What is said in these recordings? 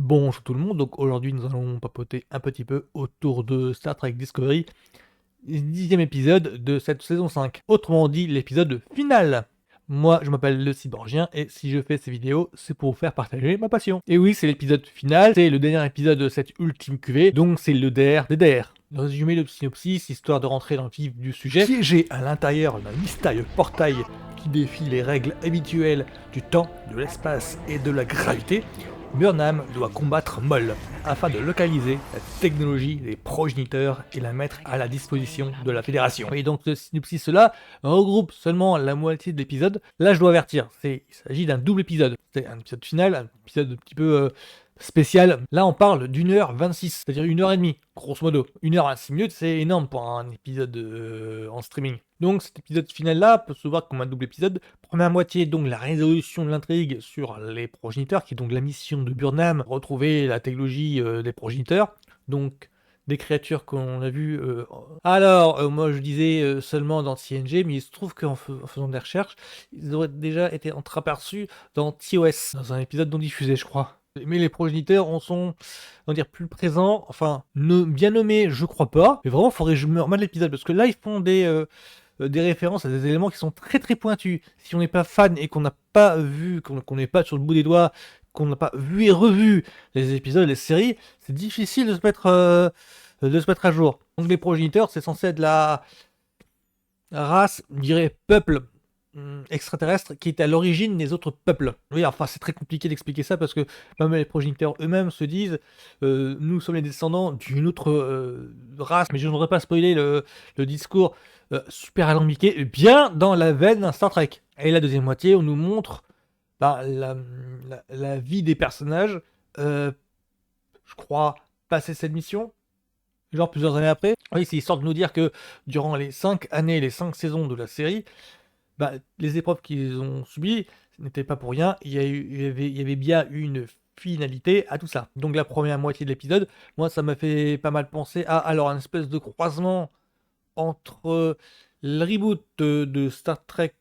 Bonjour tout le monde, donc aujourd'hui nous allons papoter un petit peu autour de Star Trek Discovery, 10e épisode de cette saison 5. Autrement dit, l'épisode final. Moi, je m'appelle le Cyborgien et si je fais ces vidéos, c'est pour vous faire partager ma passion. Et oui, c'est l'épisode final, c'est le dernier épisode de cette ultime QV, donc c'est le DR des DR. Résumé le synopsis, histoire de rentrer dans le vif du sujet. Piégé à l'intérieur d'un mystérieux portail qui défie les règles habituelles du temps, de l'espace et de la gravité, Burnham doit combattre Moll afin de localiser la technologie des progéniteurs et la mettre à la disposition de la Fédération. Et donc ce synopsis-là regroupe seulement la moitié de l'épisode. Là je dois avertir, il s'agit d'un double épisode. C'est un épisode final, un épisode un petit peu spécial. Là on parle d'1h26, c'est-à-dire 1h30, grosso modo. 1h26 c'est énorme pour un épisode en streaming. Donc cet épisode final-là peut se voir comme un double épisode. Première moitié, donc la résolution de l'intrigue sur les progéniteurs, qui est donc la mission de Burnham, retrouver la technologie des progéniteurs, donc des créatures qu'on a vues. Moi je disais seulement dans TNG, mais il se trouve qu'en faisant des recherches, ils auraient déjà été entreaperçus dans TOS, dans un épisode non diffusé, je crois. Mais les progéniteurs en sont, on va dire, plus présents, enfin, bien nommés, je crois pas. Mais vraiment, il faudrait que je me remette l'épisode, parce que là, ils font des références à des éléments qui sont très très pointus. Si on n'est pas fan et qu'on n'a pas vu, qu'on n'est pas sur le bout des doigts, qu'on n'a pas vu et revu les épisodes, les séries, c'est difficile de se mettre à jour. Donc les progéniteurs, c'est censé être la race, je dirais peuple extraterrestre qui est à l'origine des autres peuples. Oui, enfin c'est très compliqué d'expliquer ça parce que même les progéniteurs eux-mêmes se disent nous sommes les descendants d'une autre race, mais je ne voudrais pas spoiler le discours super alambiqué, bien dans la veine d'un Star Trek. Et la deuxième moitié, on nous montre la vie des personnages, je crois, passer cette mission, genre plusieurs années après. Oui, c'est histoire de nous dire que durant les 5 années, les 5 saisons de la série, les épreuves qu'ils ont subies, ce n'était pas pour rien, il y avait bien une finalité à tout ça. Donc la première moitié de l'épisode, moi ça m'a fait pas mal penser à alors un espèce de croisement entre le reboot de Star Trek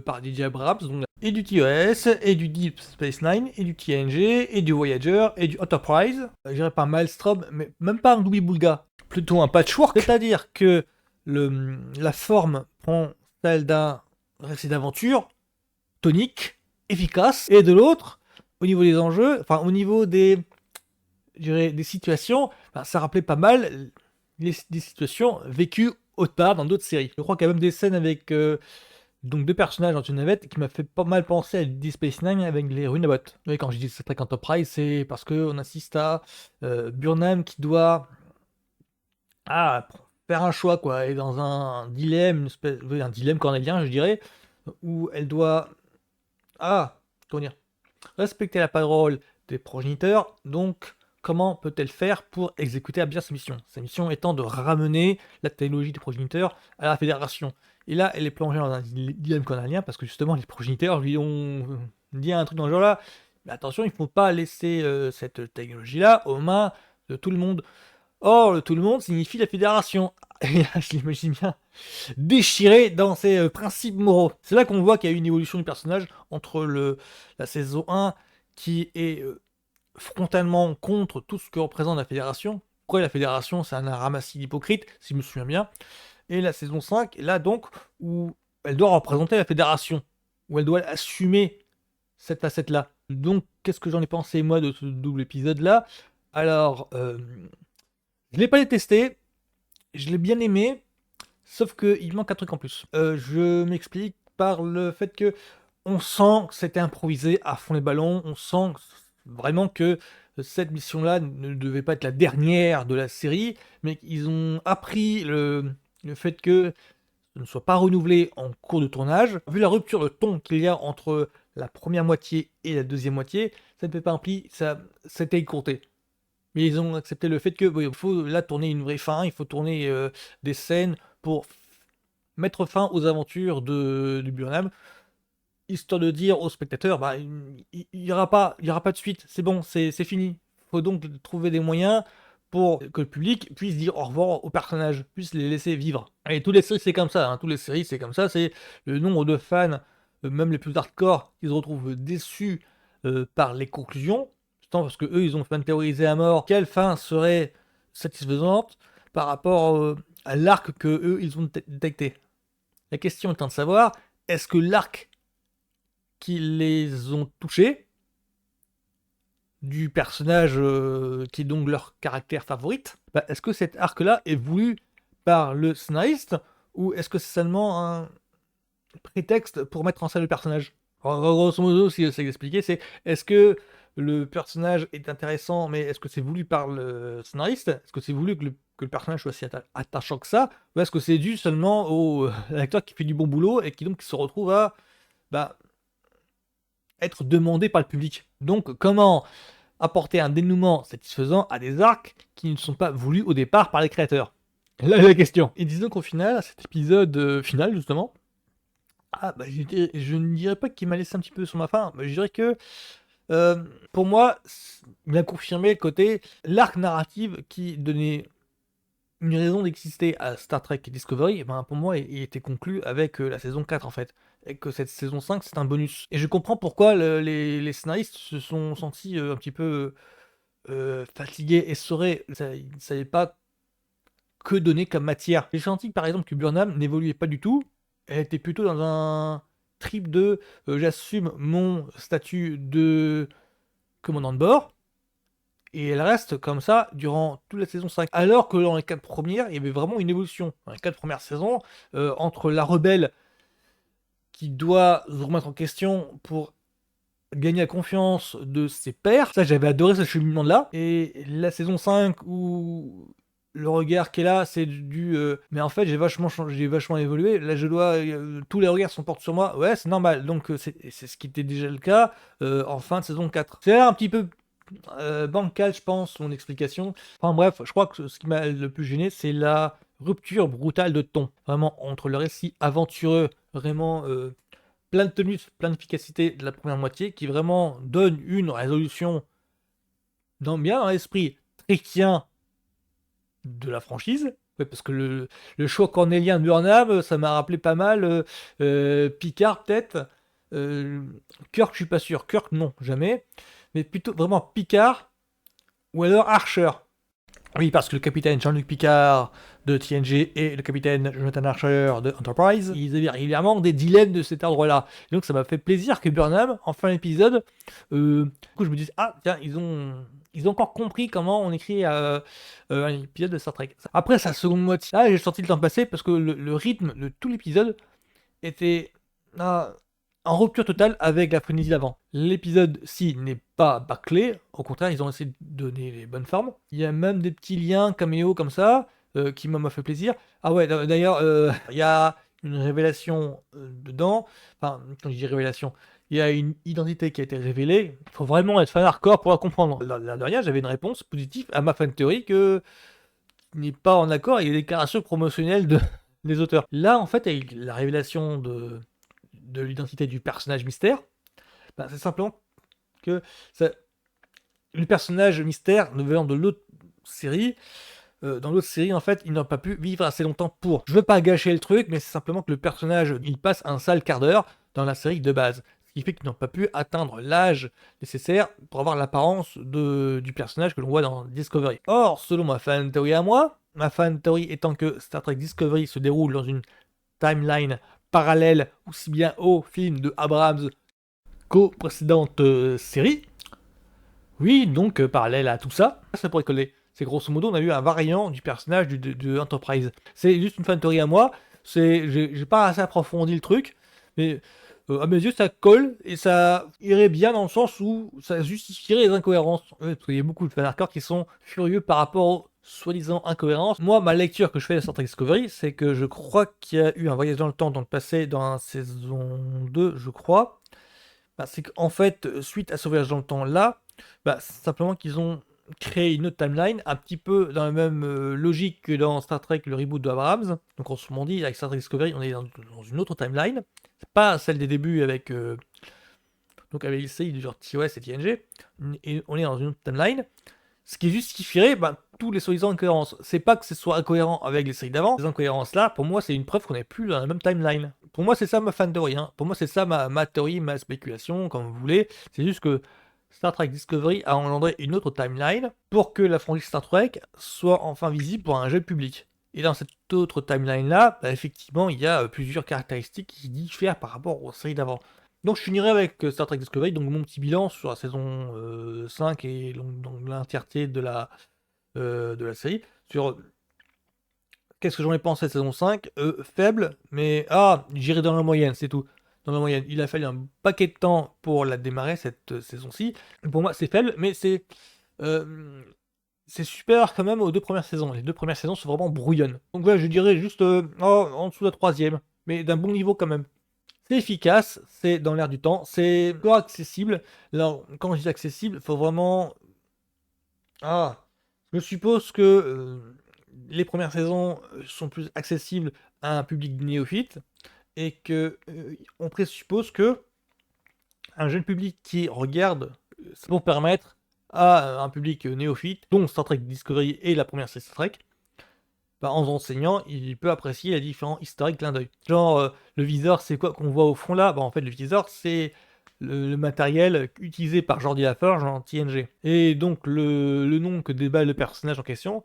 par DJ Abrams, donc, et du TOS, et du Deep Space Nine, et du TNG, et du Voyager, et du Enterprise. Je dirais pas Maelstrom, mais même pas un Louis-Boulga, plutôt un patchwork. C'est-à-dire que la forme prend celle d'un récit d'aventure, tonique, efficace, et de l'autre, au niveau des enjeux, enfin au niveau des situations, ça rappelait pas mal des situations vécues autre part dans d'autres séries. Je crois qu'il y a même des scènes avec donc deux personnages dans une navette qui m'a fait pas mal penser à Deep Space Nine avec les Runabout. Oui, quand je dis Star Trek Enterprise, c'est parce qu'on assiste à Burnham qui doit faire un choix, quoi, et dans un dilemme, un dilemme cornélien, je dirais, où elle doit comment dire, respecter la parole des progéniteurs, donc comment peut-elle faire pour exécuter à bien sa mission? Sa mission étant de ramener la technologie des progéniteurs à la Fédération. Et là, elle est plongée dans un dilemme cornélien parce que justement, les progéniteurs lui ont dit un truc dans ce genre-là. Mais attention, il ne faut pas laisser cette technologie-là aux mains de tout le monde. Or, le tout le monde signifie la Fédération. Et là, je l'imagine bien déchiré dans ses principes moraux. C'est là qu'on voit qu'il y a eu une évolution du personnage entre la saison 1 qui est frontalement contre tout ce que représente la Fédération. Pourquoi la Fédération, c'est un ramassis d'hypocrites, si je me souviens bien. Et la saison 5, là donc, où elle doit représenter la Fédération, où elle doit assumer cette facette-là. Donc, qu'est-ce que j'en ai pensé, moi, de ce double épisode-là? Alors, je l'ai pas détesté, je l'ai bien aimé, sauf qu'il manque un truc en plus. Je m'explique par le fait que on sent que c'était improvisé à fond les ballons, on sent vraiment que cette mission-là ne devait pas être la dernière de la série, mais qu'ils ont appris le fait que ce ne soit pas renouvelé en cours de tournage. Vu la rupture de ton qu'il y a entre la première moitié et la deuxième moitié, ça ne fait pas impliquer, ça c'était écourté. Mais ils ont accepté le fait que il faut là tourner une vraie fin, il faut tourner des scènes pour mettre fin aux aventures de Burnham, histoire de dire aux spectateurs, il y aura pas de suite, c'est bon, c'est fini. Il faut donc trouver des moyens pour que le public puisse dire au revoir aux personnages, puisse les laisser vivre. Et toutes les séries c'est comme ça, toutes les séries c'est comme ça, c'est le nombre de fans, même les plus hardcore, qui se retrouvent déçus par les conclusions, justement parce que eux ils ont fan théorisé à mort quelle fin serait satisfaisante par rapport à l'arc que eux ils ont détecté. La question étant de savoir, est-ce que l'arc qui les ont touchés, du personnage qui est donc leur caractère favorite, bah, est-ce que cet arc-là est voulu par le scénariste ou est-ce que c'est seulement un prétexte pour mettre en scène le personnage? Alors, grosso modo, si c'est expliqué, c'est est-ce que le personnage est intéressant, mais est-ce que c'est voulu par le scénariste? Est-ce que c'est voulu que le personnage soit si attachant que ça? Ou est-ce que c'est dû seulement au l'acteur qui fait du bon boulot et qui donc se retrouve à bah, être demandé par le public? Donc, comment apporter un dénouement satisfaisant à des arcs qui ne sont pas voulus au départ par les créateurs? Là est la question. Et disons qu'au final, cet épisode final, justement, je ne dirais pas qu'il m'a laissé un petit peu sur ma faim, mais je dirais que, pour moi, il a confirmé le côté l'arc narratif qui donnait une raison d'exister à Star Trek Discovery, ben, pour moi, il était conclu avec la saison 4, en fait. Et que cette saison 5, c'est un bonus. Et je comprends pourquoi les scénaristes se sont sentis un petit peu fatigués et essorés. Ils ne savaient pas que donner comme matière. J'ai senti par exemple que Burnham n'évoluait pas du tout. Elle était plutôt dans un trip de j'assume mon statut de commandant de bord. Et elle reste comme ça durant toute la saison 5. Alors que dans les 4 premières, il y avait vraiment une évolution. Dans les 4 premières saisons, entre la rebelle qui doit se remettre en question pour gagner la confiance de ses pairs, ça j'avais adoré ce cheminement-là. Et la saison 5 où le regard qu'elle a, c'est mais en fait j'ai vachement changé, j'ai vachement évolué, là je dois tous les regards sont portés sur moi, ouais c'est normal, donc c'est ce qui était déjà le cas en fin de saison 4. C'est un petit peu bancal je pense mon explication, enfin bref, je crois que ce qui m'a le plus gêné c'est la rupture brutale de ton, vraiment entre le récit aventureux, vraiment plein de tenue, plein d'efficacité de la première moitié, qui vraiment donne une résolution bien dans l'esprit tréquien de la franchise. Ouais, parce que le choix cornélien de Burnham, ça m'a rappelé pas mal Picard peut-être. Kirk, je suis pas sûr. Kirk, non, jamais. Mais plutôt vraiment Picard ou alors Archer. Oui, parce que le capitaine Jean-Luc Picard de TNG et le capitaine Jonathan Archer de Enterprise, ils avaient régulièrement des dilemmes de cet ordre-là. Et donc ça m'a fait plaisir que Burnham, en fin d'épisode, du coup je me dis, ah tiens, ils ont encore compris comment on écrit un épisode de Star Trek. Après sa seconde moitié, là j'ai senti le temps passer parce que le rythme de tout l'épisode était en rupture totale avec la frénésie d'avant. L'épisode-ci n'est pas bâclé, au contraire, ils ont essayé de donner les bonnes formes. Il y a même des petits liens caméo comme ça, qui m'ont fait plaisir. Ah ouais, d'ailleurs, il y a une révélation dedans. Enfin, quand je dis révélation, il y a une identité qui a été révélée. Il faut vraiment être fan hardcore pour la comprendre. La dernière, j'avais une réponse positive à ma fan théorie qui n'est pas en accord avec les déclarations promotionnelles des auteurs. Là, en fait, avec la révélation de l'identité du personnage mystère, bah, c'est simplement que le personnage mystère venant de l'autre série, dans l'autre série, en fait, il n'a pas pu vivre assez longtemps pour. Je veux pas gâcher le truc, mais c'est simplement que le personnage, il passe un sale quart d'heure dans la série de base. Ce qui fait qu'ils n'ont pas pu atteindre l'âge nécessaire pour avoir l'apparence du personnage que l'on voit dans Discovery. Or, selon ma fan theory à moi, ma fan theory étant que Star Trek Discovery se déroule dans une timeline parallèle aussi bien au film de Abrams qu'aux précédentes séries. Oui, donc parallèle à tout ça, ça pourrait coller. C'est grosso modo, on a eu un variant du personnage de Enterprise. C'est juste une fan theory à moi, j'ai pas assez approfondi le truc, mais à mes yeux ça colle et ça irait bien dans le sens où ça justifierait les incohérences. Parce qu'il y a beaucoup de fans hardcore qui sont furieux par rapport aux soi-disant incohérences. Moi, ma lecture que je fais de Star Trek Discovery, c'est que je crois qu'il y a eu un voyage dans le temps dans le passé, dans la saison 2, je crois. Bah, c'est qu'en fait, suite à ce voyage dans le temps là, bah, simplement qu'ils ont créé une autre timeline, un petit peu dans la même logique que dans Star Trek, le reboot de Abrams. Donc en ce moment dit, avec Star Trek Discovery, on est dans une autre timeline. C'est pas celle des débuts avec avec les séries du genre TOS et TNG. Et on est dans une autre timeline. Ce qui justifierait tous les soi-disant incohérences. C'est pas que ce soit incohérent avec les séries d'avant. Ces incohérences-là, pour moi, c'est une preuve qu'on n'est plus dans la même timeline. Pour moi, c'est ça ma fan théorie. Hein. Pour moi, c'est ça ma théorie, ma spéculation, comme vous voulez. C'est juste que Star Trek Discovery a engendré une autre timeline pour que la franchise Star Trek soit enfin visible pour un jeune public. Et dans cette autre timeline-là, effectivement, il y a plusieurs caractéristiques qui diffèrent par rapport aux séries d'avant. Donc je finirai avec Star Trek Discovery, donc mon petit bilan sur la saison 5 et donc l'entièreté de la série, sur qu'est-ce que j'en ai pensé de saison 5. Faible, mais j'irai dans la moyenne, c'est tout. Dans la moyenne, il a fallu un paquet de temps pour la démarrer, cette saison-ci. Pour moi, c'est faible, mais c'est super quand même aux 2 premières saisons. Les 2 premières saisons sont vraiment brouillonnes. Donc voilà, je dirais juste en dessous de la troisième, mais d'un bon niveau quand même. C'est efficace, c'est dans l'air du temps, c'est encore accessible. Là, quand je dis accessible, il faut vraiment... je suppose que les premières saisons sont plus accessibles à un public néophyte et que on présuppose que un jeune public qui regarde, ça pour permettre à un public néophyte, dont Star Trek Discovery et la première série Star Trek, en enseignant, il peut apprécier les différents historiques clins d'œil. Genre, le viseur, c'est quoi qu'on voit au fond là? En fait, le viseur, c'est le matériel utilisé par Geordi LaForge en TNG. Et donc, le nom que débat le personnage en question,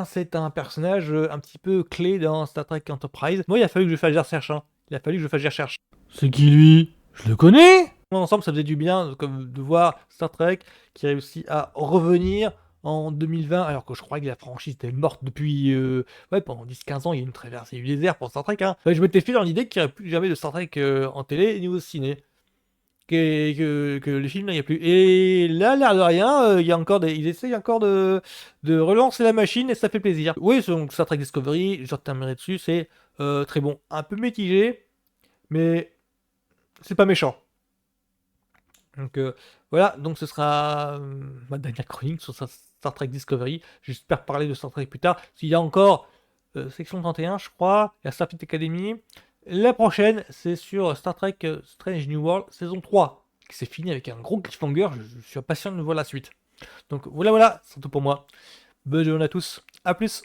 c'est un personnage un petit peu clé dans Star Trek Enterprise. Moi, il a fallu que je fasse des recherches. Il a fallu que je fasse des recherches. C'est qui lui? Je le connais! Ensemble, ça faisait du bien comme de voir Star Trek qui réussit à revenir en 2020, alors que je crois que la franchise était morte depuis pendant 10-15 ans. Il y a une traversée du désert pour Star Trek. Je m'étais fait dans l'idée qu'il n'y aurait plus jamais de Star Trek en télé ni au ciné. Que les films, il n'y a plus. Et là, l'air de rien, il y a encore ils essayent encore de relancer la machine et ça fait plaisir. Oui, donc Star Trek Discovery, je terminerai dessus, c'est très bon. Un peu mitigé, mais c'est pas méchant. Donc voilà, donc ce sera ma dernière chronique sur Star Trek Discovery. J'espère parler de Star Trek plus tard. S'il y a encore section 31, je crois, il y a Starfleet Academy. La prochaine, c'est sur Star Trek Strange New World saison 3, qui s'est fini avec un gros cliffhanger. Je suis impatient de voir la suite. Donc voilà, c'est tout pour moi. Bonne journée à tous, à plus.